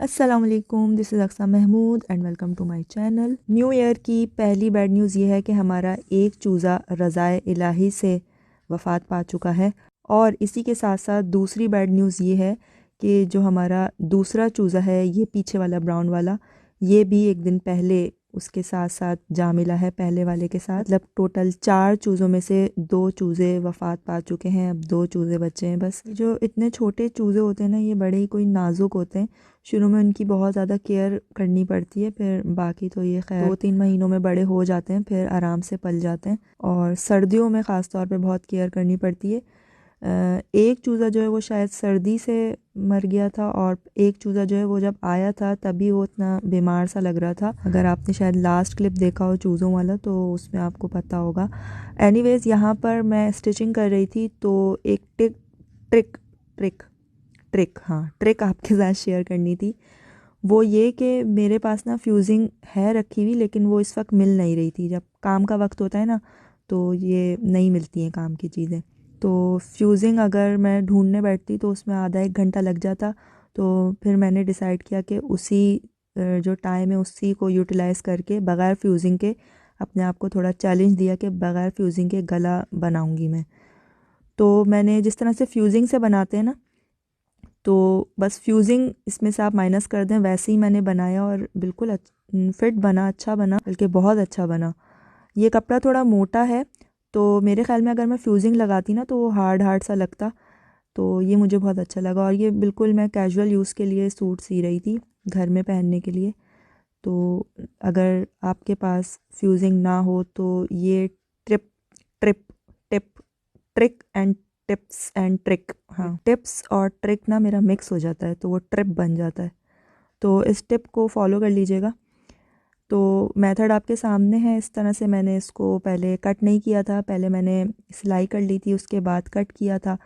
अस्सलाम वालेकुम, this is Aqsa Mahmood and welcome to my channel. New year की पहली बैड न्यूज़ ये है कि हमारा एक चूज़ा रज़ाए इलाही से वफ़ात पा चुका है। और इसी के साथ साथ दूसरी बैड न्यूज़ ये है कि जो हमारा दूसरा चूज़ा है, ये पीछे वाला ब्राउन वाला, ये भी एक दिन पहले उसके साथ साथ जा मिला है पहले वाले के साथ। मतलब टोटल 4 चूज़ों में से 2 चूज़े वफ़ात पा चुके हैं, अब 2 चूज़े बचे हैं बस। जो इतने छोटे चूज़े होते हैं ना, ये बड़े ही कोई नाजुक होते हैं। शुरू में उनकी बहुत ज़्यादा केयर करनी पड़ती है, फिर बाकी तो ये खैर 2-3 महीनों में बड़े हो जाते हैं, फिर आराम से पल जाते हैं। और सर्दियों में ख़ास तौर पे बहुत केयर करनी पड़ती है। एक चूज़ा जो है वो शायद सर्दी से मर गया था, और एक चूज़ा जो है वो जब आया था तभी वो इतना बीमार सा लग रहा था। अगर आपने शायद लास्ट क्लिप देखा हो चूज़ों वाला तो उसमें आपको पता होगा। एनीवेज़, यहाँ पर मैं स्टिचिंग कर रही थी तो एक ट्रिक आपके साथ शेयर करनी थी। वो ये कि मेरे पास ना फ्यूजिंग है रखी हुई, लेकिन वो इस वक्त मिल नहीं रही थी। जब काम का वक्त होता है ना, तो ये नहीं मिलती हैं काम की चीज़ें। तो फ्यूजिंग अगर मैं ढूंढने बैठती तो उसमें आधा 1 घंटा लग जाता। तो फिर मैंने डिसाइड किया कि उसी जो टाइम है उसी को यूटिलाइज़ करके बग़ैर फ्यूजिंग के अपने आप को थोड़ा चैलेंज दिया कि बग़ैर फ्यूजिंग के गला बनाऊंगी मैं। तो मैंने जिस तरह से फ्यूजिंग से बनाते हैं ना, तो बस फ्यूजिंग इसमें से आप माइनस कर दें, वैसे ही मैंने बनाया और बिल्कुल फिट बना, अच्छा बना, बल्कि बहुत अच्छा बना। ये कपड़ा थोड़ा मोटा है, तो मेरे ख़्याल में अगर मैं फ्यूजिंग लगाती ना तो वो हार्ड हार्ड सा लगता। तो ये मुझे बहुत अच्छा लगा, और ये बिल्कुल मैं कैजुअल यूज़ के लिए सूट सी रही थी, घर में पहनने के लिए। तो अगर आपके पास फ्यूजिंग ना हो तो ये trip trip tip trick and tips and trick, हाँ, टिप्स और ट्रिक ना मेरा मिक्स हो जाता है तो वो ट्रिप बन जाता है। तो इस टिप को फॉलो कर लीजिएगा। तो मेथड आपके सामने है। इस तरह से मैंने इसको पहले कट नहीं किया था, पहले मैंने सिलाई कर ली थी, उसके बाद कट किया था।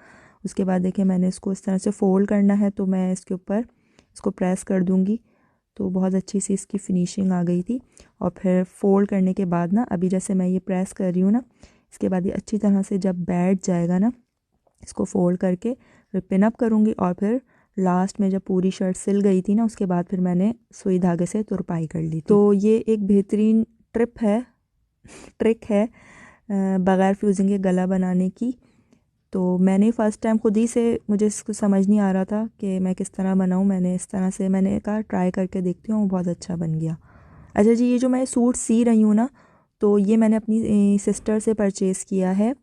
उसके बाद देखिए मैंने इसको इस तरह से फ़ोल्ड करना है, तो मैं इसके ऊपर इसको प्रेस कर दूँगी तो बहुत अच्छी सी इसकी फिनिशिंग आ गई थी। और फिर फ़ोल्ड करने के बाद ना, अभी जैसे मैं ये प्रेस कर रही हूँ ना, इसके बाद ये अच्छी तरह से जब बैठ जाएगा ना, इसको फ़ोल्ड करके फिर पिन अप करूँगी। और फिर लास्ट में जब पूरी शर्ट सिल गई थी ना, उसके बाद फिर मैंने सुई धागे से तुरपाई कर ली थी। तो ये एक बेहतरीन ट्रिक है बग़ैर फ्यूजिंग के गला बनाने की। तो मैंने फ़र्स्ट टाइम खुद ही से, मुझे इसको समझ नहीं आ रहा था कि मैं किस तरह बनाऊँ। मैंने इस तरह से मैंने कहा ट्राई करके देखती हूँ, बहुत अच्छा बन गया। अच्छा जी, ये जो मैं सूट सी रही हूँ ना, तो ये मैंने अपनी सिस्टर से परचेज़ किया है।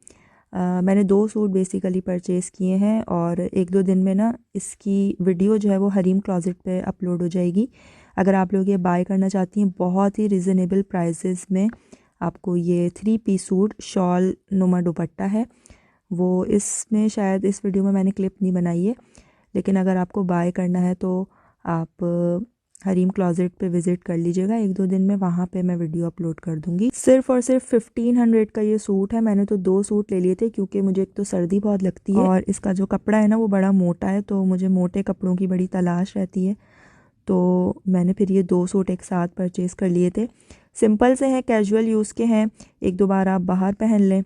मैंने 2 सूट बेसिकली परचेज़ किए हैं, और 1-2 दिन में ना इसकी वीडियो जो है वो हरीम क्लोज़ेट पे अपलोड हो जाएगी। अगर आप लोग ये बाय करना चाहती हैं बहुत ही रिजनेबल प्राइसेस में, आपको ये 3 पीस सूट शॉल नुमा दुपट्टा है वो, इसमें शायद इस वीडियो में मैंने क्लिप नहीं बनाई है, लेकिन अगर आपको बाय करना है तो आप हरीम क्लोज़ेट पे विज़िट कर लीजिएगा 1-2 दिन में, वहाँ पे मैं वीडियो अपलोड कर दूँगी। सिर्फ़ और सिर्फ 1500 का ये सूट है। मैंने तो 2 सूट ले लिए थे, क्योंकि मुझे एक तो सर्दी बहुत लगती है और इसका जो कपड़ा है ना वो बड़ा मोटा है, तो मुझे मोटे कपड़ों की बड़ी तलाश रहती है। तो मैंने फिर ये 2 सूट एक साथ परचेज़ कर लिए थे। सिंपल से हैं, कैजुअल यूज़ के हैं, 1-2 बार आप बाहर पहन लें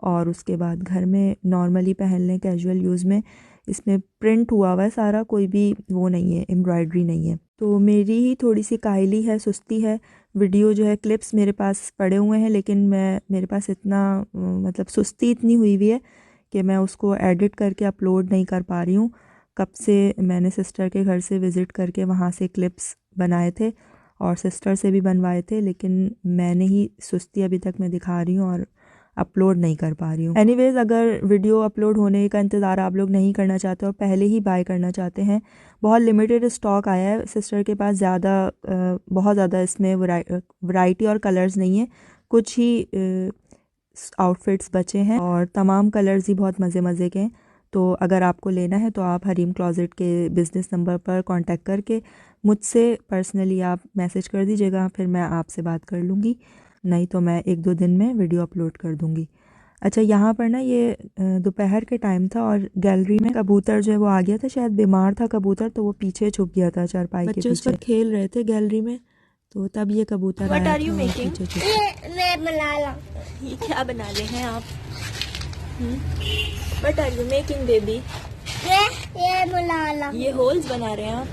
और उसके बाद घर में नॉर्मली पहन लें कैजुअल यूज़ में। इसमें प्रिंट हुआ हुआ है सारा, कोई भी वो नहीं है, एम्ब्रॉयडरी नहीं है। तो मेरी ही थोड़ी सी काहली है, सुस्ती है। वीडियो जो है क्लिप्स मेरे पास पड़े हुए हैं, लेकिन मेरे पास इतना मतलब सुस्ती इतनी हुई हुई है कि मैं उसको एडिट करके अपलोड नहीं कर पा रही हूँ। कब से मैंने सिस्टर के घर से विज़िट करके वहाँ से क्लिप्स बनाए थे और सिस्टर से भी बनवाए थे, लेकिन मैंने ही सुस्ती अभी तक मैं दिखा रही हूँ और अपलोड नहीं कर पा रही हूँ। एनीवेज़, अगर वीडियो अपलोड होने का इंतज़ार आप लोग नहीं करना चाहते और पहले ही बाय करना चाहते हैं, बहुत लिमिटेड स्टॉक आया है सिस्टर के पास, बहुत ज़्यादा इसमें वैरायटी और कलर्स नहीं है, कुछ ही आउटफिट्स बचे हैं और तमाम कलर्स ही बहुत मज़े मज़े के हैं। तो अगर आपको लेना है तो आप हरीम क्लोज़ेट के बिज़नेस नंबर पर कांटेक्ट करके मुझसे पर्सनली आप मैसेज कर दीजिएगा, फिर मैं आपसे बात कर लूँगी, नहीं तो मैं 1-2 दिन में वीडियो अपलोड कर दूँगी। अच्छा, यहाँ पर ना ये दोपहर के टाइम था और गैलरी में कबूतर जो है वो आ गया था, शायद बीमार था कबूतर, तो वो पीछे छुप गया था चारपाई के पीछे। बच्चे उस पर खेल रहे थे गैलरी में, तो तब ये कबूतर आया था और पीछे छुप गया। ये क्या बना रहे हैं आप? What are you making, baby? ये मलाला, ये होल्स बना रहे हैं आप?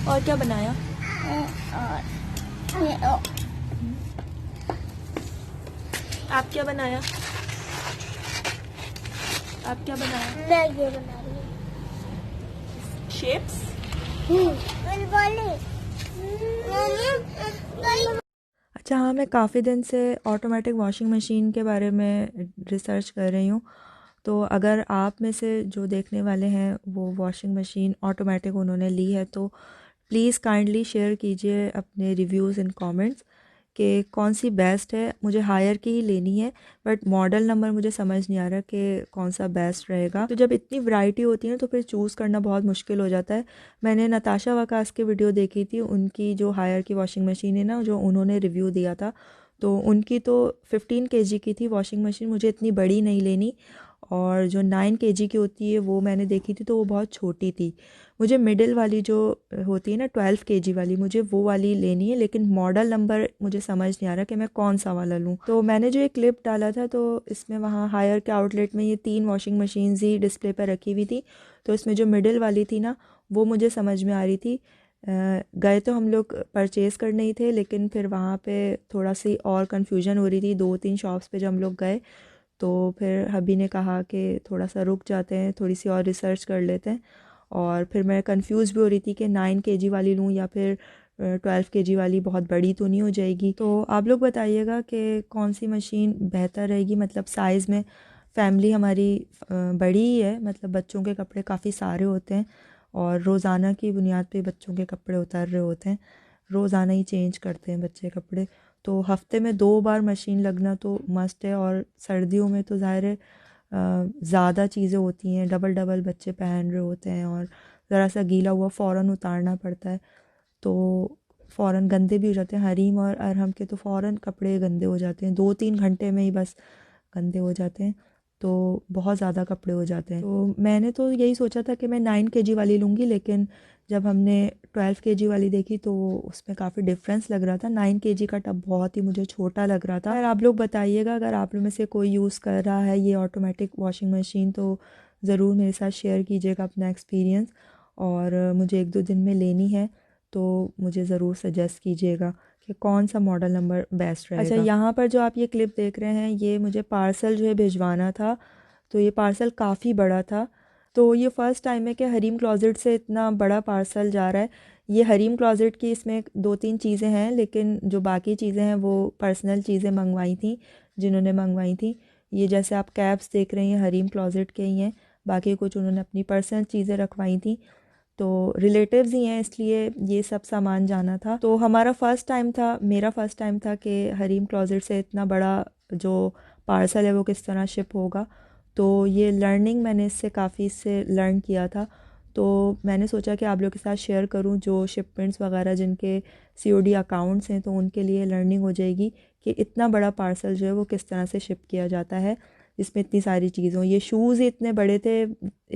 और क्या बनाया? आप क्या बनाया? आप क्या बनाया? मैं ये बना रही हूँ। शेप्स? अच्छा हाँ, मैं काफ़ी दिन से ऑटोमेटिक वॉशिंग मशीन के बारे में रिसर्च कर रही हूँ। तो अगर आप में से जो देखने वाले हैं वो वॉशिंग मशीन ऑटोमेटिक उन्होंने ली है तो प्लीज़ काइंडली शेयर कीजिए अपने रिव्यूज़ इन कमेंट्स कि कौन सी बेस्ट है। मुझे हायर की ही लेनी है, बट मॉडल नंबर मुझे समझ नहीं आ रहा कि कौन सा बेस्ट रहेगा। तो जब इतनी वैरायटी होती है ना तो फिर चूज़ करना बहुत मुश्किल हो जाता है। मैंने नताशा वकास की वीडियो देखी थी, उनकी जो हायर की वॉशिंग मशीन है ना, जो उन्होंने रिव्यू दिया था, तो उनकी तो 15 केजी की थी वॉशिंग मशीन। मुझे इतनी बड़ी नहीं लेनी, और जो 9 केजी की होती है वो मैंने देखी थी तो वो बहुत छोटी थी। मुझे मिडिल वाली जो होती है ना 12 केजी वाली, मुझे वो वाली लेनी है, लेकिन मॉडल नंबर मुझे समझ नहीं आ रहा कि मैं कौन सा वाला लूँ। तो मैंने जो एक क्लिप डाला था तो इसमें वहाँ हायर के आउटलेट में ये 3 वॉशिंग मशीन्स ही डिस्प्ले पर रखी हुई थी। तो इसमें जो मिडिल वाली थी ना वो मुझे समझ में आ रही थी। गए तो हम लोग परचेज़ करने ही थे, लेकिन फिर वहाँ पे थोड़ा सी और कन्फ्यूजन हो रही थी। 2-3 शॉप्स पे जब हम लोग गए तो फिर हबी ने कहा कि थोड़ा सा रुक जाते हैं, थोड़ी सी और रिसर्च कर लेते हैं। और फिर मैं कंफ्यूज भी हो रही थी कि 9 केजी वाली लूँ या फिर 12 केजी वाली, बहुत बड़ी तो नहीं हो जाएगी। तो आप लोग बताइएगा कि कौन सी मशीन बेहतर रहेगी। मतलब साइज़ में फैमिली हमारी बड़ी ही है, मतलब बच्चों के कपड़े काफ़ी सारे होते हैं और रोज़ाना की बुनियाद पे बच्चों के कपड़े उतर रहे होते हैं, रोज़ाना ही चेंज करते हैं बच्चे कपड़े। तो हफ्ते में 2 बार मशीन लगना तो मस्ट है, और सर्दियों में तो ज़ाहिर है ज़्यादा चीज़ें होती हैं, डबल डबल बच्चे पहन रहे होते हैं और ज़रा सा गीला हुआ फ़ौरन उतारना पड़ता है, तो फ़ौरन गंदे भी हो जाते हैं। हरीम और अरहम के तो फ़ौरन कपड़े गंदे हो जाते हैं, 2-3 घंटे में ही बस गंदे हो जाते हैं, तो बहुत ज़्यादा कपड़े हो जाते हैं। तो मैंने तो यही सोचा था कि मैं 9 केजी वाली लूँगी, लेकिन जब हमने 12 केजी वाली देखी तो उसमें काफ़ी डिफरेंस लग रहा था। 9 केजी का टब बहुत ही मुझे छोटा लग रहा था। अगर आप लोग बताइएगा, अगर आप लोग में से कोई यूज़ कर रहा है ये ऑटोमेटिक वॉशिंग मशीन तो ज़रूर मेरे साथ शेयर कीजिएगा अपना एक्सपीरियंस। और मुझे 1-2 दिन में लेनी है तो मुझे ज़रूर सजेस्ट कीजिएगा कि कौन सा मॉडल नंबर बेस्ट रहेगा। अच्छा, यहाँ पर जो आप ये क्लिप देख रहे हैं ये मुझे पार्सल जो है भिजवाना था, तो ये पार्सल काफ़ी बड़ा था। तो ये फ़र्स्ट टाइम है कि हरीम क्लोज़ेट से इतना बड़ा पार्सल जा रहा है। ये हरीम क्लोज़ेट की इसमें 2-3 चीज़ें हैं, लेकिन जो बाकी चीज़ें हैं वो पर्सनल चीज़ें मंगवाई थी जिन्होंने मंगवाई थी। ये जैसे आप कैप्स देख रहे हैं हरीम क्लोज़ेट के ही हैं, बाकी कुछ उन्होंने अपनी पर्सनल चीज़ें रखवाई थी, तो रिलेटिव्स ही हैं इसलिए ये सब सामान जाना था। तो हमारा फ़र्स्ट टाइम था, मेरा फ़र्स्ट टाइम था कि हरीम क्लोज़ेट से इतना बड़ा जो पार्सल है वो किस तरह शिप होगा। तो ये लर्निंग मैंने इससे काफ़ी इससे लर्न किया था, तो मैंने सोचा कि आप लोगों के साथ शेयर करूं, जो शिपमेंट्स वगैरह जिनके सीओडी अकाउंट्स हैं तो उनके लिए लर्निंग हो जाएगी कि इतना बड़ा पार्सल जो है वो किस तरह से शिप किया जाता है, जिसमें इतनी सारी चीज़ें। ये शूज़ ही इतने बड़े थे,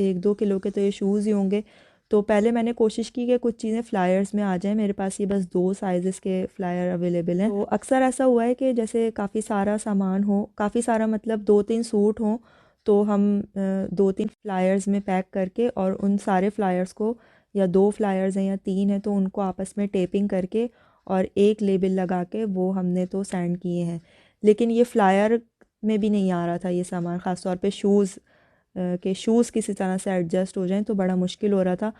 1-2 किलो के तो ये शूज़ ही होंगे। तो पहले मैंने कोशिश की कि कुछ चीज़ें फ़्लायर्स में आ जाएँ, मेरे पास ये बस 2 साइज़ के फ़्लायर अवेलेबल हैं। तो अक्सर ऐसा हुआ है कि जैसे काफ़ी सारा सामान हो, काफ़ी सारा मतलब 2-3 सूट हों, तो हम 2-3 फ़्लायर्स में पैक करके और उन सारे फ़्लायर्स को, या 2 फ़्लायर्स हैं या 3 हैं, तो उनको आपस में टेपिंग करके और एक लेबल लगा के वो हमने तो सेंड किए हैं। लेकिन ये फ़्लायर में भी नहीं आ रहा था ये सामान, ख़ास तौर पे शूज़ के शूज़ किसी तरह से एडजस्ट हो जाएं तो बड़ा मुश्किल हो रहा था।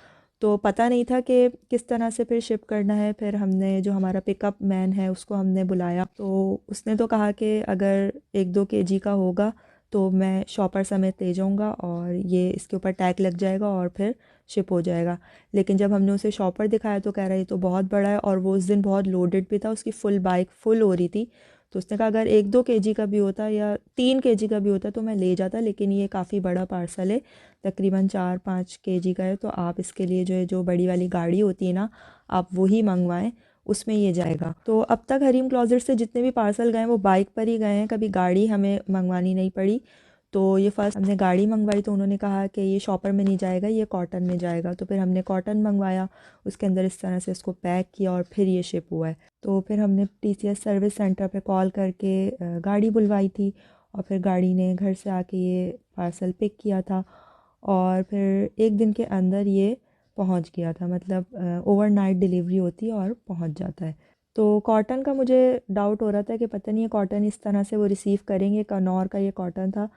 तो पता नहीं था कि किस तरह से फिर शिप करना है। फिर हमने जो हमारा पिकअप मैन है उसको हमने बुलाया, तो उसने तो कहा कि अगर 1-2 केजी का होगा तो मैं शॉपर समेत ले जाऊंगा और ये इसके ऊपर टैग लग जाएगा और फिर शिप हो जाएगा। लेकिन जब हमने उसे शॉपर दिखाया तो कह रहा है ये तो बहुत बड़ा है, और वो उस दिन बहुत लोडेड भी था, उसकी फुल बाइक फुल हो रही थी। तो उसने कहा अगर 1-2 केजी का भी होता या 3 केजी का भी होता तो मैं ले जाता, लेकिन ये काफ़ी बड़ा पार्सल है, तकरीबन 4-5 केजी का है, तो आप इसके लिए जो है जो बड़ी वाली गाड़ी होती है ना, आप वही मंगवाएं, उसमें ये जाएगा। तो अब तक हरीम क्लोज़ेट से जितने भी पार्सल गए वो बाइक पर ही गए हैं, कभी गाड़ी हमें मंगवानी नहीं पड़ी। तो ये फ़र्स्ट हमने गाड़ी मंगवाई तो उन्होंने कहा कि ये शॉपर में नहीं जाएगा, ये कॉटन में जाएगा। तो फिर हमने कॉटन मंगवाया, उसके अंदर इस तरह से इसको पैक किया और फिर ये शिप हुआ है। तो फिर हमने टीसीएस सर्विस सेंटर पे कॉल करके गाड़ी बुलवाई थी, और फिर गाड़ी ने घर से आके ये पार्सल पिक किया था, और फिर 1 दिन के अंदर ये पहुंच गया था, मतलब ओवरनाइट डिलीवरी होती है और पहुंच जाता है। तो कॉटन का मुझे डाउट हो रहा था कि पता नहीं ये कॉटन इस तरह से वो रिसीव करेंगे, कनौर का ये कॉटन था।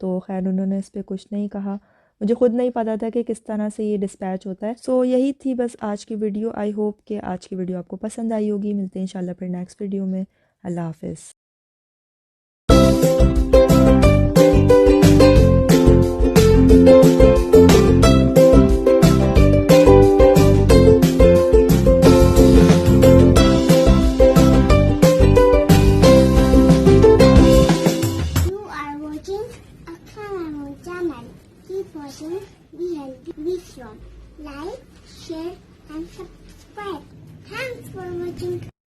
तो खैर उन्होंने इस पर कुछ नहीं कहा, मुझे ख़ुद नहीं पता था कि किस तरह से ये डिस्पैच होता है। सो यही थी बस आज की वीडियो। आई होप कि आज की वीडियो आपको पसंद आई होगी। मिलते हैं इंशाल्लाह फिर नेक्स्ट वीडियो में। अल्लाह हाफ़िज़।